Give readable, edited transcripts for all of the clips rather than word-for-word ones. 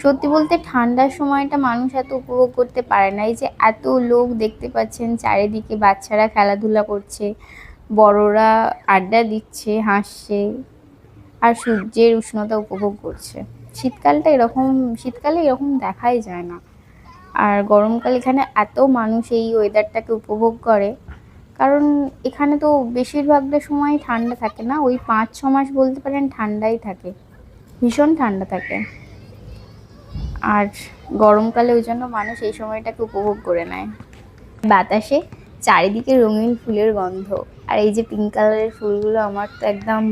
সত্যি বলতে ঠান্ডার সময়টা মানুষ এত উপভোগ করতে পারে না। এই যে এত লোক দেখতে পাচ্ছেন চারিদিকে, বাচ্চারা খেলাধুলা করছে, বড়রা আড্ডা দিচ্ছে, হাসছে, আর সূর্যের উষ্ণতা উপভোগ করছে। শীতকালে এরকম দেখাই যায় না। আর গরমকালে এখানে এত মানুষ এই ওয়েদারটাকে উপভোগ করে, কারণ এখানে তো বেশিরভাগটা সময় ঠান্ডা থাকে না, ওই 5-6 মাস বলতে পারেন ঠান্ডাই থাকে, ভীষণ ঠান্ডা থাকে। আর গরমকালে ওই জন্য মানুষ এই সময়টাকে উপভোগ করে নেয়। বাতাসে চারিদিকে রঙিন ফুলের গন্ধ, আর এই যে পিঙ্ক কালারের ফুলগুলো, আমার তো একদম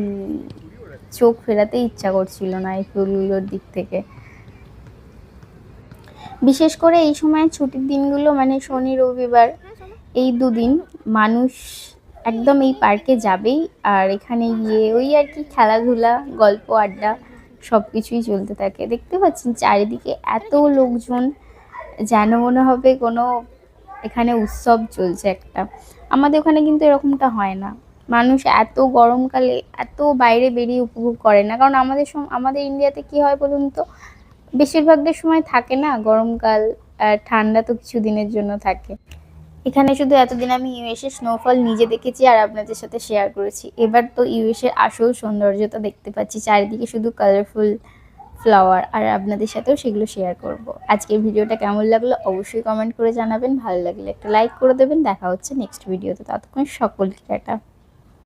চোখ ফেরাতে ইচ্ছা করছিল না এই ফুলগুলোর দিক থেকে। বিশেষ করে এই সময় ছুটির দিনগুলো, মানে শনি রবিবার, এই দুদিন মানুষ একদম এই পার্কে যাবেই, আর এখানে গিয়ে ওই আর কি খেলাধুলা, গল্প, আড্ডা সব কিছুই চলতে থাকে। দেখতে পাচ্ছেন চারিদিকে এত লোকজন, যেন মনে হবে কোনো এখানে উৎসব চলছে একটা। আমাদের ওখানে কিন্তু এরকমটা হয় না। মানুষ এত গরমকালে এত বাইরে বেরিয়ে উপভোগ করে না, কারণ আমাদের ইন্ডিয়াতে কি হয় বলুন তো, বেশিরভাগটা সময় থাকে না গরমকাল, আর ঠান্ডা তো কিছু দিনের জন্য থাকে। এখানে শুধু এতদিন আমি ইউএসএ স্নোফল নিজে দেখেছি আর আপনাদের সাথে শেয়ার করেছি। এবার তো ইউএসএর আসল সৌন্দর্যতা দেখতে পাচ্ছি, চারিদিকে শুধু কালারফুল ফ্লাওয়ার, আর আপনাদের সাথেও সেগুলো শেয়ার করব। আজকের ভিডিওটা কেমন লাগলো অবশ্যই কমেন্ট করে জানাবেন, ভালো লাগলে একটা লাইক করে দেবেন। দেখা হচ্ছে নেক্সট ভিডিওতে, ততক্ষণ সকলকে টাটা।